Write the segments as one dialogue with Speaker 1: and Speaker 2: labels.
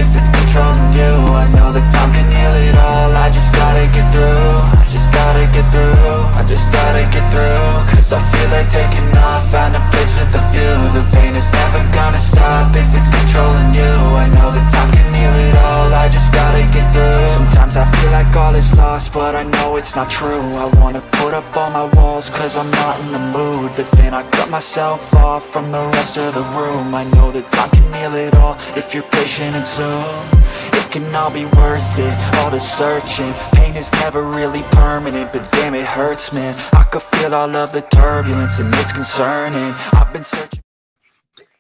Speaker 1: if it's controlling you. I know that time can heal it all. I just gotta get through. I just gotta get through. I just gotta get through. Cause I feel like taking off. Find a place with a view. The pain is never gonna stop if it's controlling you. I know that time can heal it all. I just gotta get through. Sometimes I feel like all is lost, but I know it's not true. I wanna put up all my walls cause I'm not in the mood, but then I cut myself off from the rest of the room. I know that time can heal it all if you're patient and soon. It can all be worth it, all the searching. Pain is never really permanent, but damn it hurts, man. I could feel all of the turbulence and it's concerning. I've been searching.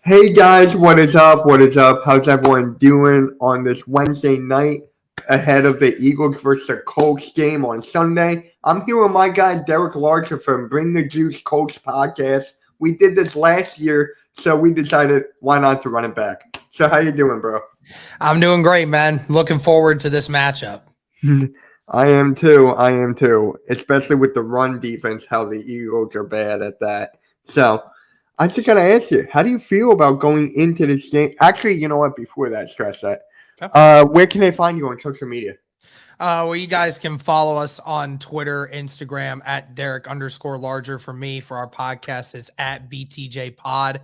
Speaker 2: Hey guys, what is up? What is up? How's everyone doing on this Wednesday night ahead of the Eagles versus the Colts game on Sunday? I'm here with my guy Derek Larcher from Bring the Juice Colts podcast. We did this last year, so we decided why not to run it back. So how you doing, bro?
Speaker 3: I'm doing great, man. Looking forward to this matchup.
Speaker 2: I am too, especially with the run defense, how the Eagles are bad at that. So I just got to ask you, how do you feel about going into this game? Actually, you know what? Before that, stress that. Okay. Where can they find you on social media?
Speaker 3: Well, you guys can follow us on Twitter, Instagram at Derek_Larger for me. For our podcast, it's at BTJ Pod.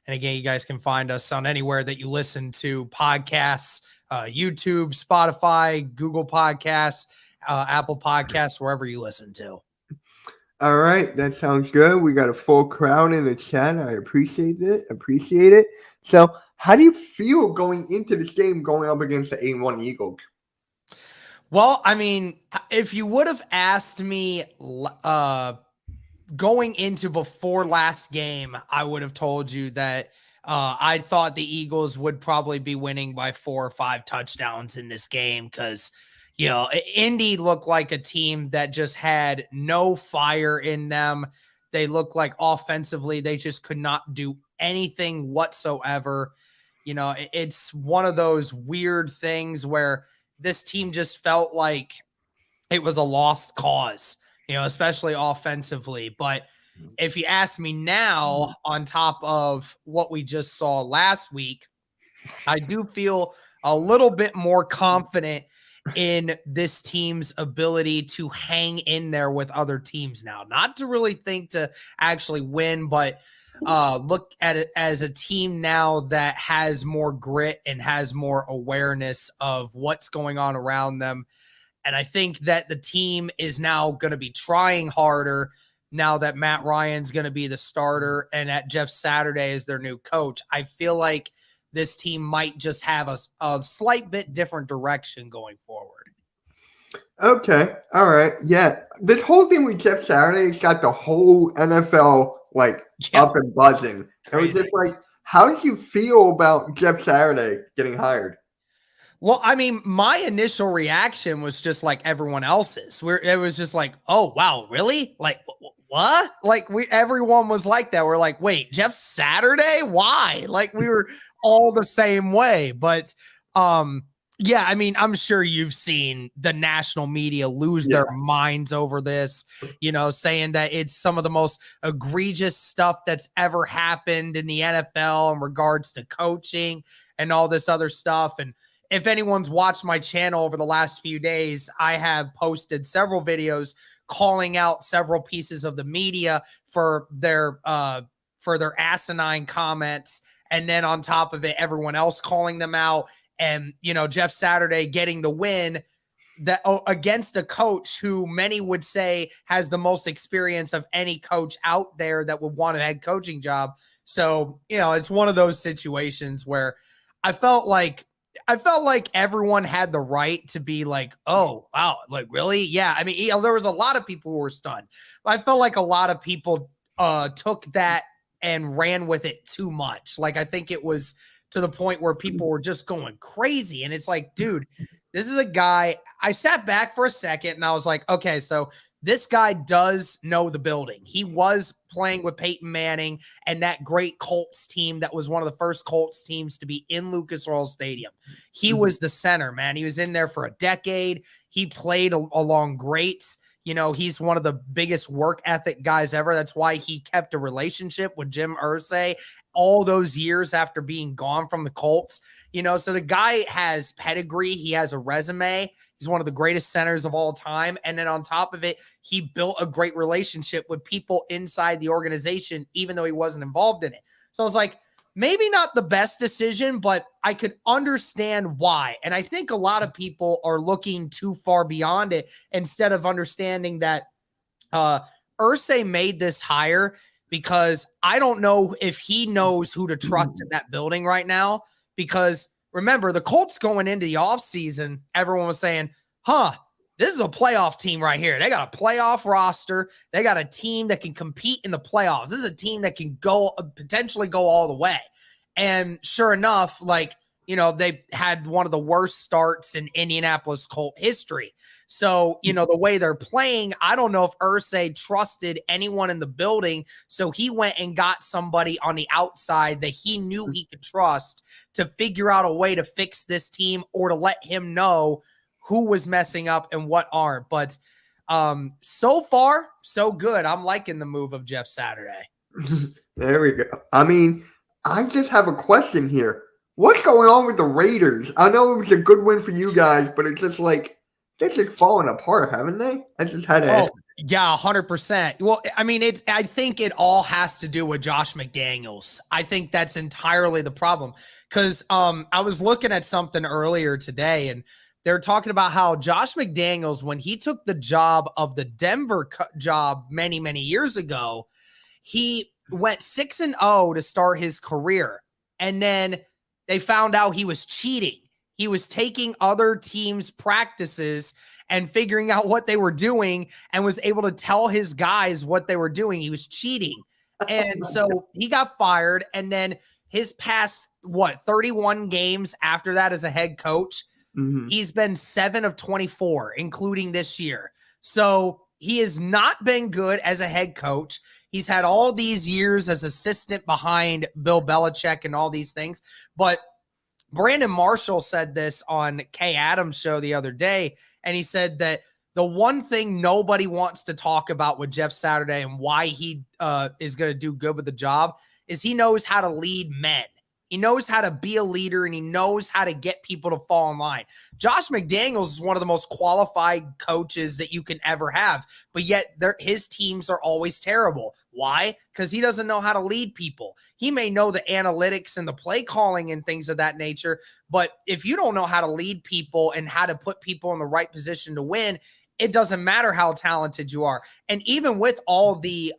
Speaker 3: And again, you guys can find us on anywhere that you listen to podcasts, YouTube, Spotify, Google Podcasts, Apple Podcasts, wherever you listen to.
Speaker 2: All right, that sounds good. We got a full crowd in the chat. I appreciate it. So, how do you feel going into this game, going up against the 8-1 Eagles?
Speaker 3: Well, I mean, if you would have asked me going into before last game, I would have told you that I thought the Eagles would probably be winning by 4 or 5 touchdowns in this game because you know, Indy looked like a team that just had no fire in them. They looked like offensively, they just could not do anything whatsoever. You know, it's one of those weird things where this team just felt like it was a lost cause, you know, especially offensively. But if you ask me now, on top of what we just saw last week, I do feel a little bit more confident in this team's ability to hang in there with other teams now. Not to really think to actually win, but look at it as a team now that has more grit and has more awareness of what's going on around them. And I think that the team is now going to be trying harder now that Matt Ryan's going to be the starter and that Jeff Saturday is their new coach. I feel like this team might just have a slight bit different direction going forward.
Speaker 2: Okay. All right. Yeah. This whole thing with Jeff Saturday's got the whole NFL up and buzzing. It was just like, how did you feel about Jeff Saturday getting hired?
Speaker 3: Well, I mean, my initial reaction was just like everyone else's. It was just like, oh, wow, really? Like, what? Like, everyone was like that. We're like, wait, Jeff Saturday? Why? Like, we were all the same way. But, yeah, I mean, I'm sure you've seen the national media lose their minds over this, you know, saying that it's some of the most egregious stuff that's ever happened in the NFL in regards to coaching and all this other stuff. And if anyone's watched my channel over the last few days, I have posted several videos calling out several pieces of the media for their asinine comments. And then on top of it, everyone else calling them out. And, you know, Jeff Saturday getting the win that against a coach who many would say has the most experience of any coach out there that would want a head coaching job. So, you know, it's one of those situations where I felt like everyone had the right to be like, oh, wow, like, really? Yeah. I mean, you know, there was a lot of people who were stunned. I felt like a lot of people took that and ran with it too much. Like, I think it was to the point where people were just going crazy. And it's like, dude, this is a guy. I sat back for a second and I was like, okay, so this guy does know the building. He was playing with Peyton Manning and that great Colts team that was one of the first Colts teams to be in Lucas Oil Stadium. He was the center, man. He was in there for a decade. He played along greats. He's one of the biggest work ethic guys ever. That's why he kept a relationship with Jim Irsay all those years after being gone from the Colts. So the guy has pedigree. He has a resume. He's one of the greatest centers of all time. And then on top of it, he built a great relationship with people inside the organization, even though he wasn't involved in it. So I was like, maybe not the best decision, but I could understand why. And I think a lot of people are looking too far beyond it instead of understanding that Irsay made this hire because I don't know if he knows who to trust in that building right now. Because remember, the Colts going into the offseason, everyone was saying, this is a playoff team right here. They got a playoff roster. They got a team that can compete in the playoffs. This is a team that can potentially go all the way. And sure enough, they had one of the worst starts in Indianapolis Colt history. So, the way they're playing, I don't know if Irsay trusted anyone in the building. So he went and got somebody on the outside that he knew he could trust to figure out a way to fix this team or to let him know who was messing up and what aren't. But so far, so good. I'm liking the move of Jeff Saturday.
Speaker 2: There we go. I mean, I just have a question here. What's going on with the Raiders? I know it was a good win for you guys, but it's just like, they're just falling apart, haven't they? I just had to.
Speaker 3: Yeah, 100%. Well, I mean, I think it all has to do with Josh McDaniels. I think that's entirely the problem. Because I was looking at something earlier today, and they're talking about how Josh McDaniels, when he took the job of the Denver job many, many years ago, he went 6-0 to start his career. And then they found out he was cheating. He was taking other teams' practices and figuring out what they were doing and was able to tell his guys what they were doing. He was cheating. And so he got fired. And then his past, 31 games after that as a head coach, he's been 7 of 24, including this year. So he has not been good as a head coach. He's had all these years as assistant behind Bill Belichick and all these things. But Brandon Marshall said this on Kay Adams' show the other day, and he said that the one thing nobody wants to talk about with Jeff Saturday and why he is going to do good with the job is he knows how to lead men. He knows how to be a leader, and he knows how to get people to fall in line. Josh McDaniels is one of the most qualified coaches that you can ever have, but yet his teams are always terrible. Why? Because he doesn't know how to lead people. He may know the analytics and the play calling and things of that nature, but if you don't know how to lead people and how to put people in the right position to win, it doesn't matter how talented you are. And even with all the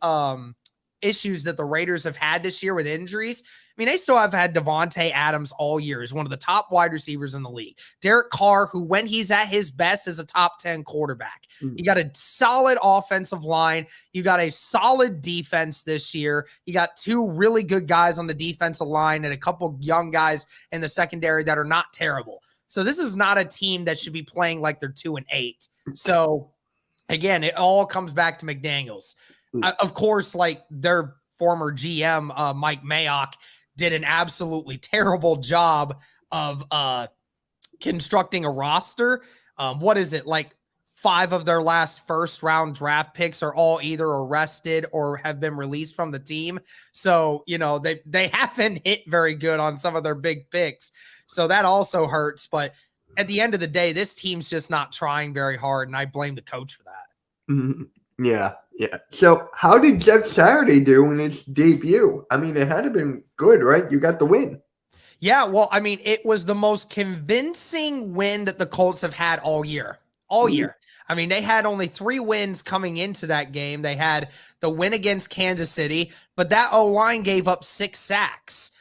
Speaker 3: issues that the Raiders have had this year with injuries, I mean, they still have had Devontae Adams all year. He's one of the top wide receivers in the league. Derek Carr, who when he's at his best is a top 10 quarterback. You got a solid offensive line. You got a solid defense this year. You got 2 really good guys on the defensive line and a couple young guys in the secondary that are not terrible. So this is not a team that should be playing like they're 2-8. So again, it all comes back to McDaniels. Of course, their former GM, Mike Mayock, did an absolutely terrible job of constructing a roster. What is it? 5 of their last first-round draft picks are all either arrested or have been released from the team. So, they haven't hit very good on some of their big picks. So that also hurts. But at the end of the day, this team's just not trying very hard, and I blame the coach for that.
Speaker 2: Yeah. So how did Jeff Saturday do in his debut? I mean, it had to have been good, right? You got the win.
Speaker 3: Yeah, well, I mean, it was the most convincing win that the Colts have had all year. All year. I mean, they had only 3 wins coming into that game. They had the win against Kansas City, but that O-line gave up 6 sacks.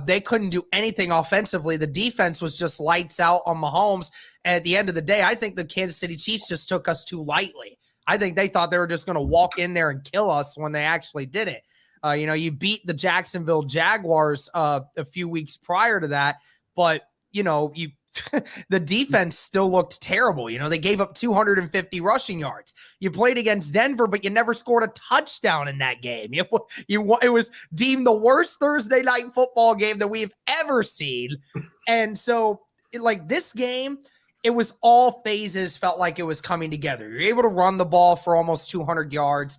Speaker 3: They couldn't do anything offensively. The defense was just lights out on Mahomes. And at the end of the day, I think the Kansas City Chiefs just took us too lightly. I think they thought they were just going to walk in there and kill us when they actually didn't. You beat the Jacksonville Jaguars a few weeks prior to that, but the defense still looked terrible. They gave up 250 rushing yards. You played against Denver, but you never scored a touchdown in that game. It was deemed the worst Thursday night football game that we've ever seen. And so, this game, it was all phases felt like it was coming together. You're able to run the ball for almost 200 yards.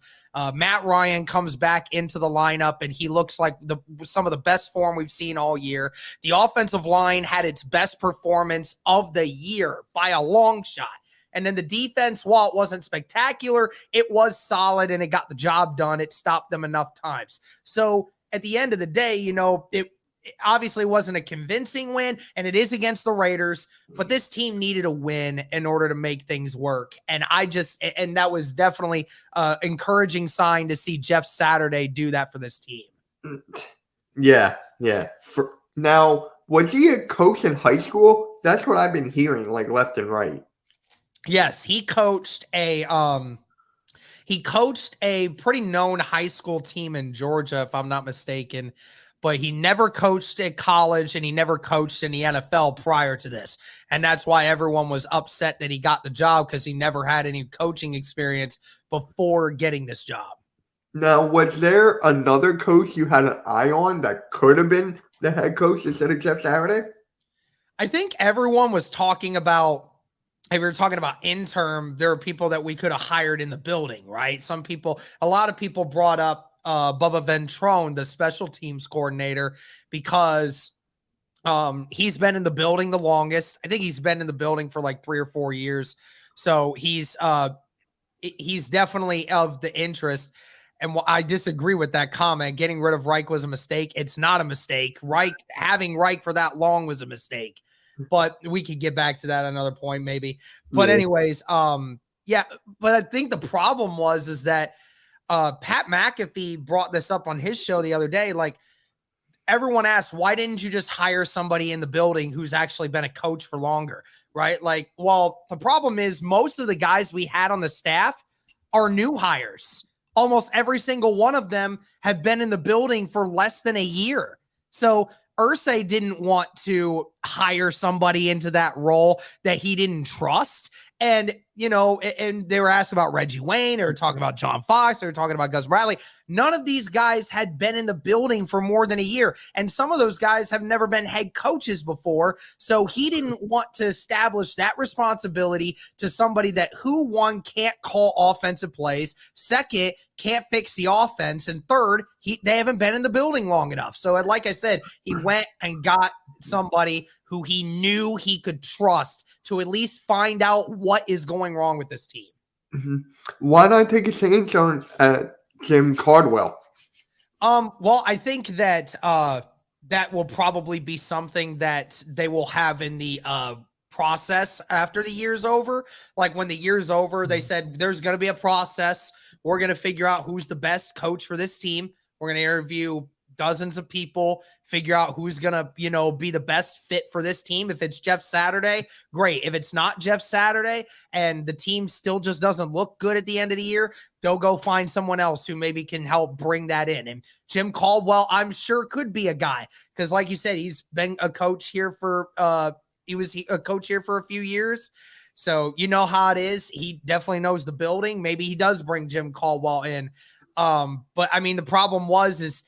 Speaker 3: Matt Ryan comes back into the lineup, and he looks like some of the best form we've seen all year. The offensive line had its best performance of the year by a long shot. And then the defense, while it wasn't spectacular, it was solid, and it got the job done. It stopped them enough times. So at the end of the day, it obviously wasn't a convincing win, and it is against the Raiders, but this team needed a win in order to make things work. And that was definitely an encouraging sign to see Jeff Saturday do that for this team.
Speaker 2: Yeah. Now, was he a coach in high school? That's what I've been hearing, like left and right.
Speaker 3: Yes, he coached a pretty known high school team in Georgia, if I'm not mistaken. But he never coached at college, and he never coached in the NFL prior to this. And that's why everyone was upset that he got the job, because he never had any coaching experience before getting this job.
Speaker 2: Now, was there another coach you had an eye on that could have been the head coach instead of Jeff Saturday?
Speaker 3: I think everyone was talking about, if we were talking about interim, there are people that we could have hired in the building, right? A lot of people brought up Bubba Ventrone, the special teams coordinator, because he's been in the building the longest. I think he's been in the building for like 3 or 4 years. So he's definitely of the interest. And I disagree with that comment. Getting rid of Reich was a mistake. It's not a mistake. Having Reich for that long was a mistake. But we could get back to that at another point, maybe. But anyways, yeah. But I think the problem is that Pat McAfee brought this up on his show the other day. Like, everyone asked, why didn't you just hire somebody in the building who's actually been a coach for longer, right? Like, well, the problem is most of the guys we had on the staff are new hires. Almost every single one of them have been in the building for less than a year. So Irsay didn't want to hire somebody into that role that he didn't trust. And, and they were asked about Reggie Wayne, or talking about John Fox, or talking about Gus Bradley. None of these guys had been in the building for more than a year. And some of those guys have never been head coaches before. So he didn't want to establish that responsibility to somebody that, who, one, can't call offensive plays, second, can't fix the offense, and third, they haven't been in the building long enough. So like I said, he went and got somebody who he knew he could trust to at least find out what is going wrong with this team.
Speaker 2: Mm-hmm. Why not take a chance on Jim Caldwell?
Speaker 3: Well, I think that that will probably be something that they will have in the process after the year's over. Like, when the year's over, they said there's going to be a process. We're going to figure out who's the best coach for this team. We're going to interview dozens of people, figure out who's going to, be the best fit for this team. If it's Jeff Saturday, great. If it's not Jeff Saturday and the team still just doesn't look good at the end of the year, they'll go find someone else who maybe can help bring that in. And Jim Caldwell, I'm sure, could be a guy, because like you said, he's been a coach here for, he was a coach here for a few years. So you know how it is. He definitely knows the building. Maybe he does bring Jim Caldwell in. But I mean, the problem is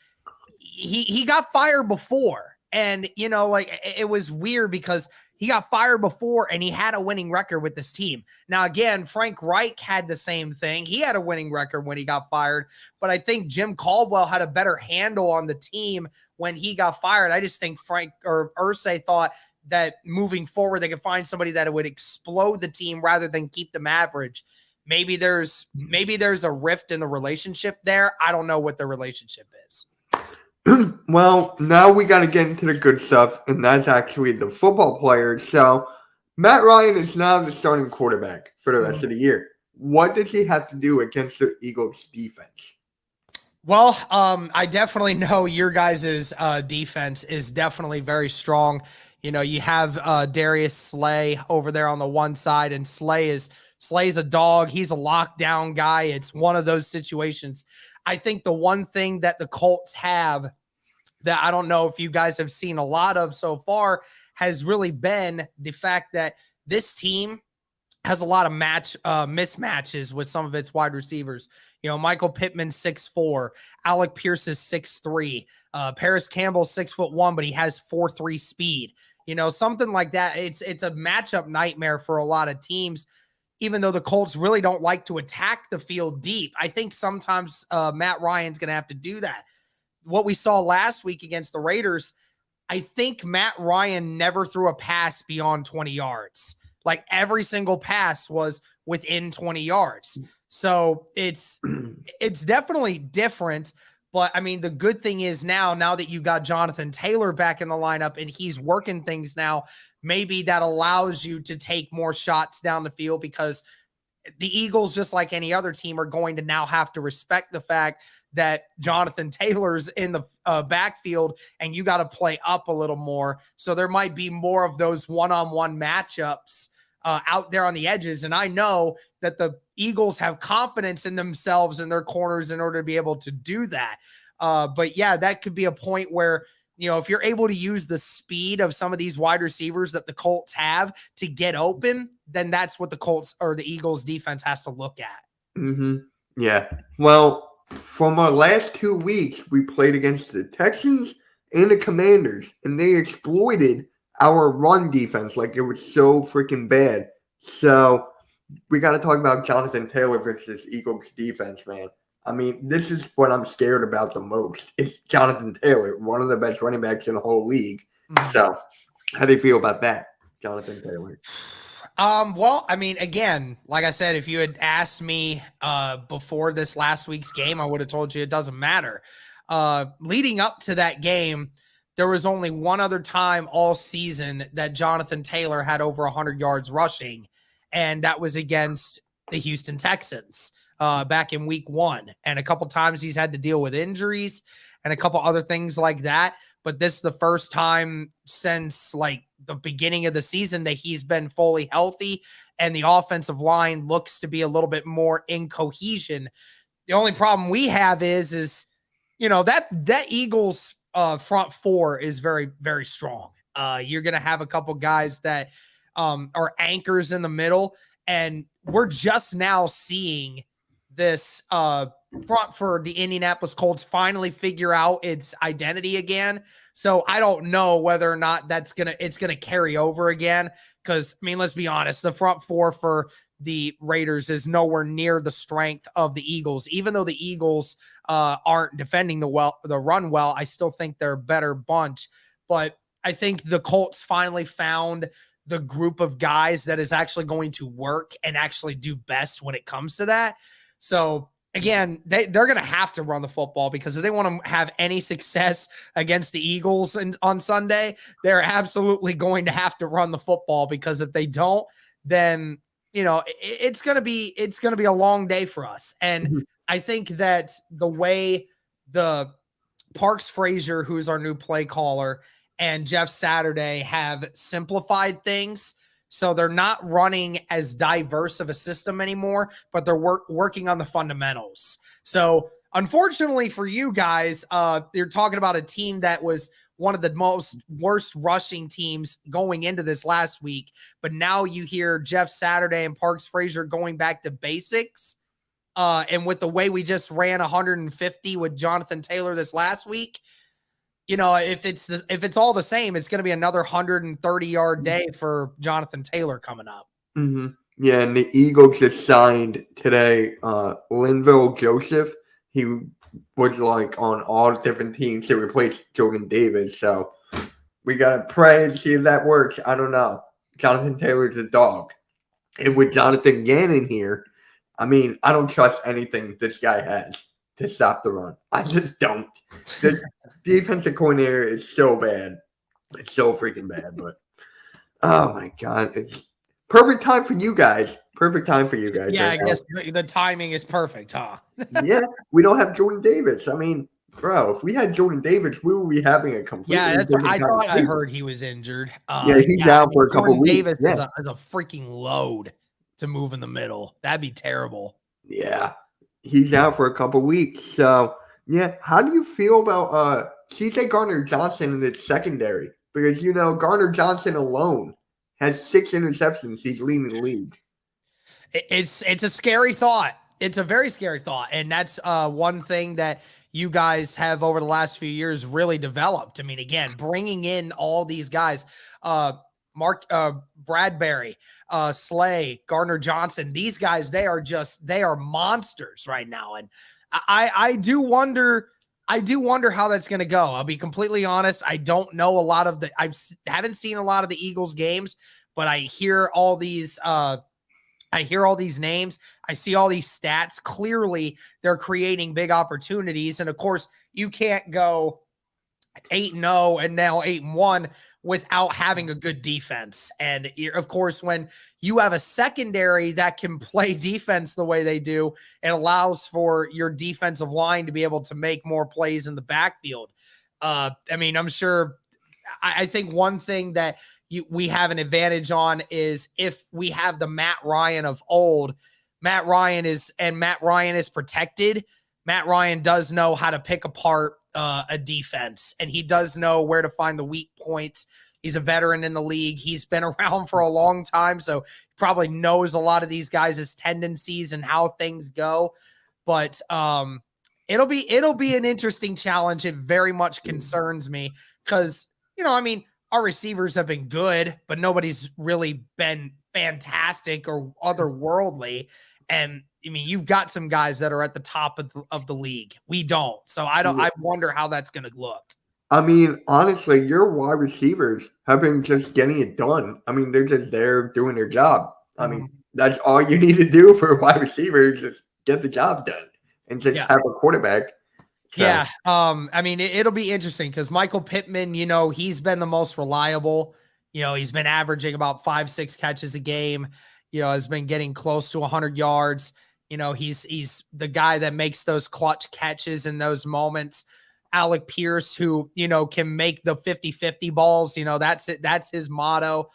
Speaker 3: he got fired before, and it was weird because he got fired before and he had a winning record with this team. Now, again, Frank Reich had the same thing. He had a winning record when he got fired, but I think Jim Caldwell had a better handle on the team when he got fired. I just think Frank or Irsay thought that moving forward, they could find somebody that would explode the team rather than keep them average. Maybe there's a rift in the relationship there. I don't know what the relationship is.
Speaker 2: Well, now we got to get into the good stuff, and that's actually the football players. So Matt Ryan is now the starting quarterback for the rest of the year. What does he have to do against the Eagles' defense?
Speaker 3: Well, I definitely know your guys' defense is definitely very strong. You have Darius Slay over there on the one side, and Slay's a dog. He's a lockdown guy. It's one of those situations. I think the one thing that the Colts have that I don't know if you guys have seen a lot of so far has really been the fact that this team has a lot of mismatches with some of its wide receivers. Michael Pittman 6'4", Alec Pierce is 6'3", Paris Campbell 6'1", but he has 4.3 speed. something like that. It's a matchup nightmare for a lot of teams, even though the Colts really don't like to attack the field deep. I think sometimes Matt Ryan's going to have to do that. What we saw last week against the Raiders, I think Matt Ryan never threw a pass beyond 20 yards. Like every single pass was within 20 yards. So it's definitely different. But I mean, the good thing is now that you got Jonathan Taylor back in the lineup and he's working things now, maybe that allows you to take more shots down the field, because the Eagles, just like any other team, are going to now have to respect the fact that Jonathan Taylor's in the backfield and you got to play up a little more. So there might be more of those one-on-one matchups out there on the edges. And I know that the Eagles have confidence in themselves and their corners in order to be able to do that. But yeah, that could be a point where, if you're able to use the speed of some of these wide receivers that the Colts have to get open, then that's what the Colts or the Eagles defense has to look at.
Speaker 2: Mm-hmm. Yeah. Well, from our last 2 weeks, we played against the Texans and the Commanders, and they exploited our run defense like it was so freaking bad. So we got to talk about Jonathan Taylor versus Eagles defense, man. I mean, this is what I'm scared about the most. It's Jonathan Taylor, one of the best running backs in the whole league. Mm-hmm. So how do you feel about that, Jonathan Taylor?
Speaker 3: Well, I mean, again, like I said, if you had asked me before this last week's game, I would have told you it doesn't matter. Leading up to that game, there was only one other time all season that Jonathan Taylor had over 100 yards rushing, and that was against the Houston Texans back in week 1. And a couple times he's had to deal with injuries and a couple other things like that. But this is the first time since like the beginning of the season that he's been fully healthy, and the offensive line looks to be a little bit more in cohesion. The only problem we have is that Eagles front four is very, very strong. You're going to have a couple guys that are anchors in the middle, and we're just now seeing this front for the Indianapolis Colts finally figure out its identity again. So I don't know whether or not it's gonna carry over again. Because I mean, let's be honest, the front four for the Raiders is nowhere near the strength of the Eagles. Even though the Eagles aren't defending the run well, I still think they're a better bunch. But I think the Colts finally found the group of guys that is actually going to work and actually do best when it comes to that. So again, they're going to have to run the football, because if they want to have any success against the Eagles on Sunday, they're absolutely going to have to run the football, because if they don't, then it's going to be a long day for us. And I think that the way the Parks Frazier, who's our new play caller, and Jeff Saturday have simplified things, so they're not running as diverse of a system anymore, but they're working on the fundamentals. So unfortunately for you guys, you're talking about a team that was one of the worst rushing teams going into this last week. But now you hear Jeff Saturday and Parks Frazier going back to basics. And with the way we just ran 150 with Jonathan Taylor this last week, if it's all the same, it's going to be another 130-yard day for Jonathan Taylor coming up.
Speaker 2: Mm-hmm. Yeah, and the Eagles just signed today Linville Joseph. He was like on all different teams to replace Jordan Davis. So we got to pray and see if that works. I don't know. Jonathan Taylor's a dog. And with Jonathan Gannon here, I mean, I don't trust anything this guy has to stop the run. I just don't. The defensive coordinator is so bad. It's so freaking bad. But, oh, my God. It's perfect time for you guys. Perfect time for you guys.
Speaker 3: Yeah, right, I guess the timing is perfect, huh?
Speaker 2: Yeah, we don't have Jordan Davis. I mean, bro, if we had Jordan Davis, we would be having a completely different
Speaker 3: I thought I heard he was injured.
Speaker 2: He's down for a couple weeks.
Speaker 3: Davis is a freaking load to move in the middle. That'd be terrible.
Speaker 2: Yeah, he's out for a couple weeks. So, yeah, how do you feel about CJ Gardner-Johnson in its secondary? Because, Gardner Johnson alone has 6 interceptions. He's leading the league.
Speaker 3: It's a scary thought. It's a very scary thought. And that's one thing that you guys have over the last few years really developed. I mean, again, bringing in all these guys, Bradbury, Slay, Gardner Johnson, these guys, they are monsters right now. And I do wonder how that's going to go. I'll be completely honest. I don't know a lot of haven't seen a lot of the Eagles games, but I hear all these names. I see all these stats. Clearly, they're creating big opportunities. And of course, you can't go 8-0 and now 8-1 without having a good defense. And of course, when you have a secondary that can play defense the way they do, it allows for your defensive line to be able to make more plays in the backfield. I mean, I'm sure, I think one thing that we have an advantage on is if we have the Matt Ryan of old. Matt Ryan is protected. Matt Ryan does know how to pick apart a defense, and he does know where to find the weak points. He's a veteran in the league. He's been around for a long time, so he probably knows a lot of these guys' tendencies and how things go. But it'll be an interesting challenge. It very much concerns me because, I mean, our receivers have been good, but nobody's really been fantastic or otherworldly. And I mean, you've got some guys that are at the top of the league. We don't. So I wonder how that's going to look.
Speaker 2: I mean, honestly, your wide receivers have been just getting it done. I mean, they're just there doing their job. I mean, that's all you need to do for a wide receiver, just get the job done and just have a quarterback. So.
Speaker 3: Yeah. I mean, it'll be interesting because Michael Pittman, he's been the most reliable. He's been averaging about 5-6 catches a game, has been getting close to 100 yards. He's the guy that makes those clutch catches in those moments. Alec Pierce, who, can make the 50-50 balls, that's it. That's his motto.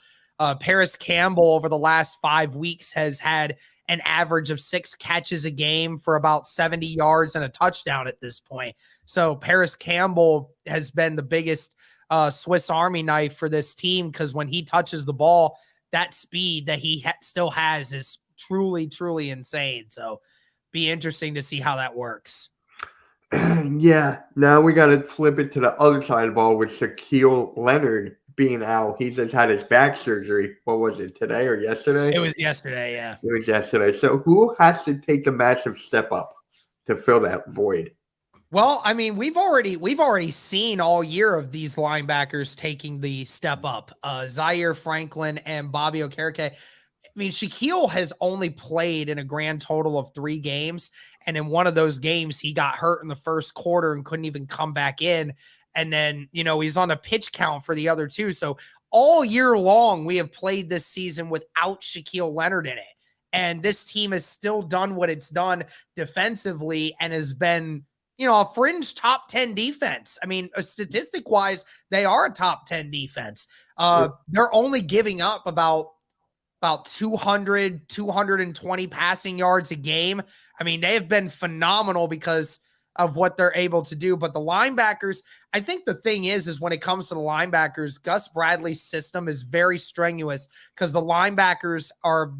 Speaker 3: Paris Campbell over the last 5 weeks has had an average of 6 catches a game for about 70 yards and a touchdown at this point. So Paris Campbell has been the biggest Swiss Army knife for this team because when he touches the ball, that speed that he still has is truly, truly insane. So be interesting to see how that works.
Speaker 2: Yeah. Now we got to flip it to the other side of the ball with Shaquille Leonard being out. He just had his back surgery. What was it, today or yesterday?
Speaker 3: It was yesterday, yeah.
Speaker 2: It was yesterday. So who has to take a massive step up to fill that void?
Speaker 3: Well, I mean, we've already seen all year of these linebackers taking the step up. Zaire Franklin and Bobby Okereke. I mean, Shaquille has only played in a grand total of 3 games. And in one of those games, he got hurt in the first quarter and couldn't even come back in. And then, he's on the pitch count for the other 2. So all year long, we have played this season without Shaquille Leonard in it. And this team has still done what it's done defensively and has been, a fringe top 10 defense. I mean, statistic wise, they are a top 10 defense. They're only giving up about 200, 220 passing yards a game. I mean, they have been phenomenal because of what they're able to do. But the linebackers, I think the thing is when it comes to the linebackers, Gus Bradley's system is very strenuous because the linebackers are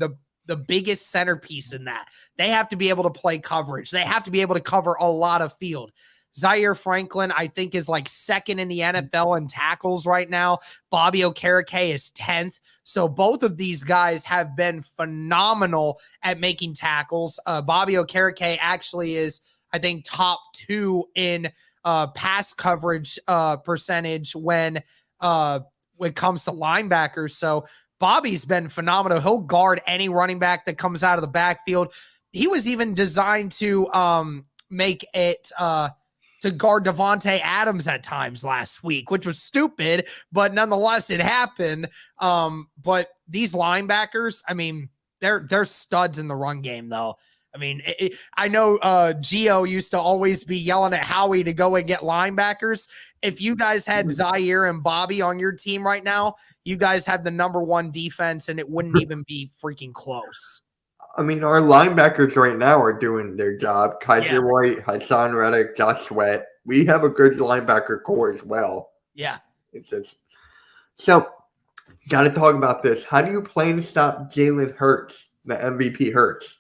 Speaker 3: the biggest centerpiece in that. They have to be able to play coverage. They have to be able to cover a lot of field. Zaire Franklin, I think, is like second in the NFL in tackles right now. Bobby Okereke is 10th. So both of these guys have been phenomenal at making tackles. Bobby Okereke actually is, I think, top 2 in pass coverage percentage when it comes to linebackers. So Bobby's been phenomenal. He'll guard any running back that comes out of the backfield. He was even designed to make it to guard Devontae Adams at times last week, which was stupid, but nonetheless, it happened. But these linebackers, I mean, they're studs in the run game, though. I mean, I know Gio used to always be yelling at Howie to go and get linebackers. If you guys had Zaire and Bobby on your team right now, you guys have the #1 defense, and it wouldn't even be freaking close.
Speaker 2: I mean, our linebackers right now are doing their job. Kaiser White, Hassan Reddick, Josh Sweat. We have a good linebacker core as well.
Speaker 3: Yeah.
Speaker 2: It's just so got to talk about this. How do you plan to stop Jalen Hurts, the MVP Hurts?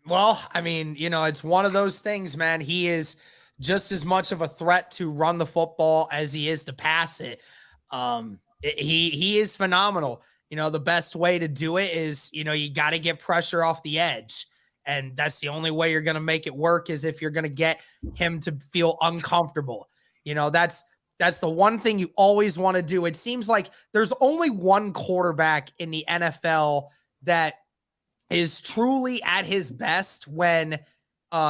Speaker 3: Well, I mean, it's one of those things, man. He is just as much of a threat to run the football as he is to pass it. He is phenomenal. The best way to do it is, you got to get pressure off the edge. And that's the only way you're going to make it work is if you're going to get him to feel uncomfortable. That's the one thing you always want to do. It seems like there's only one quarterback in the NFL that is truly at his best when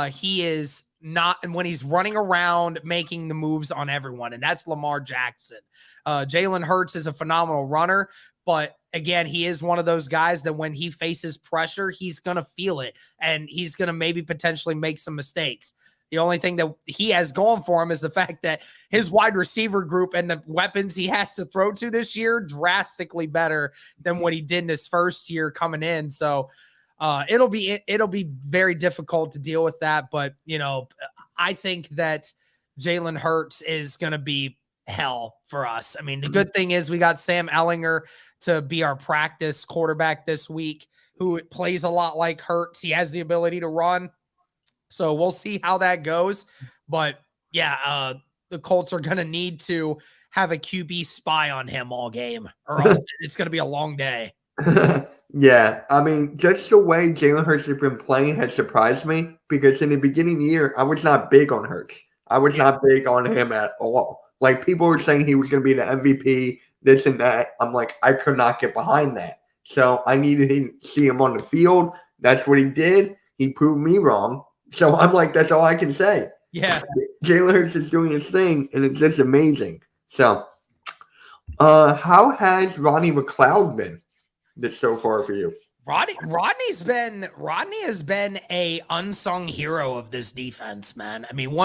Speaker 3: he is not, and when he's running around making the moves on everyone, and that's Lamar Jackson. Jalen Hurts is a phenomenal runner, but again, he is one of those guys that when he faces pressure, he's going to feel it, and he's going to maybe potentially make some mistakes. The only thing that he has going for him is the fact that his wide receiver group and the weapons he has to throw to this year drastically better than what he did in his first year coming in. So it'll be very difficult to deal with that. But, I think that Jalen Hurts is going to be hell for us. I mean, the good thing is we got Sam Ehlinger to be our practice quarterback this week, who plays a lot like Hurts. He has the ability to run. So we'll see how that goes. But yeah, the Colts are going to need to have a QB spy on him all game, or else it's going to be a long day.
Speaker 2: Yeah, I mean, just the way Jalen Hurts has been playing has surprised me, because in the beginning of the year, I was not big on Hurts. I was not big on him at all. Like, people were saying he was going to be the MVP, this and that. I'm like, I could not get behind that. So I needed to see him on the field. That's what he did. He proved me wrong. So I'm like, that's all I can say.
Speaker 3: Yeah.
Speaker 2: Jalen Hurts is doing his thing, and it's just amazing. So how has Ronnie McLeod been this so far for you?
Speaker 3: Rodney has been a unsung hero of this defense, man. I mean,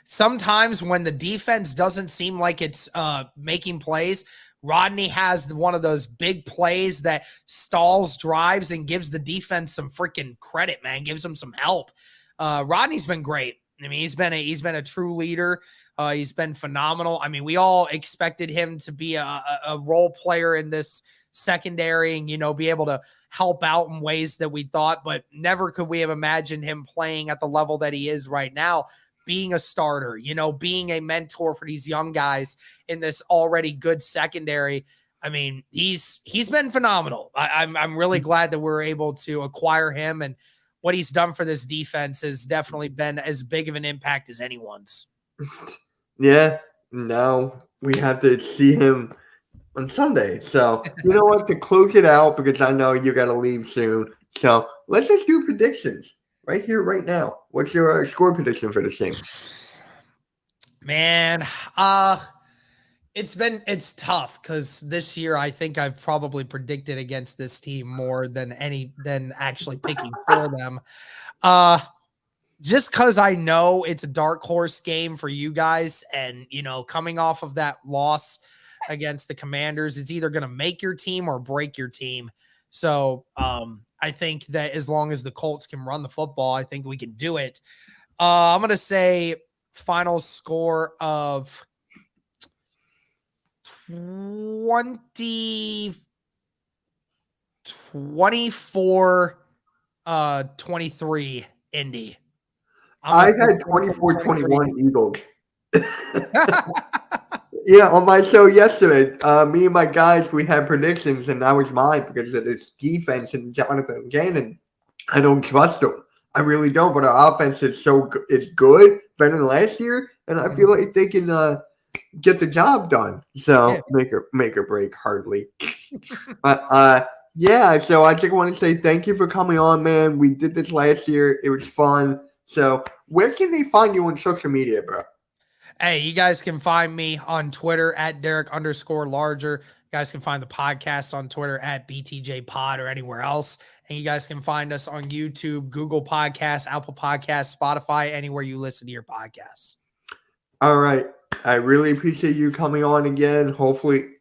Speaker 3: sometimes when the defense doesn't seem like it's making plays, Rodney has one of those big plays that stalls drives and gives the defense some freaking credit, man. Gives them some help. Rodney's been great. I mean, he's been a true leader. He's been phenomenal. I mean, we all expected him to be a role player in this secondary and, be able to help out in ways that we thought, but never could we have imagined him playing at the level that he is right now, being a starter, being a mentor for these young guys in this already good secondary. I mean, he's been phenomenal. I'm really glad that we're able to acquire him, and what he's done for this defense has definitely been as big of an impact as anyone's.
Speaker 2: Yeah, now we have to see him on Sunday. So, you know what, to close it out, because I know you got to leave soon. So let's just do predictions right here, right now. What's your score prediction for this game?
Speaker 3: Man, it's tough, because this year I think I've probably predicted against this team more than actually picking for them. Just because I know it's a dark horse game for you guys, and coming off of that loss against the Commanders, it's either going to make your team or break your team. So I think that as long as the Colts can run the football, I think we can do it. I'm going to say final score of 24-23 Indy.
Speaker 2: I had 24-21 Eagles. Yeah, on my show yesterday, me and my guys, we had predictions, and that was mine because of this defense and Jonathan Gannon. I don't trust them. I really don't, but our offense is it's good, better than last year, and I feel like they can get the job done. So make or break, hardly. But yeah, so I just want to say thank you for coming on, man. We did this last year. It was fun. So where can they find you on social media, bro?
Speaker 3: Hey, you guys can find me on Twitter at Derek_Larger. You guys can find the podcast on Twitter at BTJ Pod or anywhere else. And you guys can find us on YouTube, Google Podcasts, Apple Podcasts, Spotify, anywhere you listen to your podcasts. All
Speaker 2: right. I really appreciate you coming on again. Hopefully,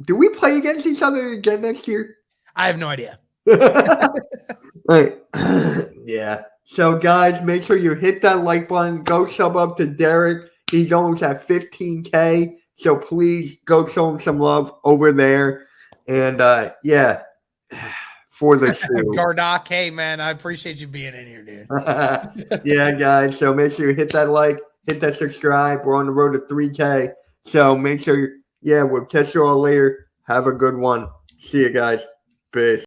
Speaker 2: do we play against each other again next year?
Speaker 3: I have no idea.
Speaker 2: Right. Yeah. So, guys, make sure you hit that like button. Go sub up to Derek. He's almost at 15K. So, please go show him some love over there. And, yeah, for the show.
Speaker 3: Gardock, hey, man, I appreciate you being in here, dude.
Speaker 2: Yeah, guys. So, make sure you hit that like. hit that subscribe. We're on the road to 3K. So make sure, we'll catch you all later. Have a good one. See you guys. Peace.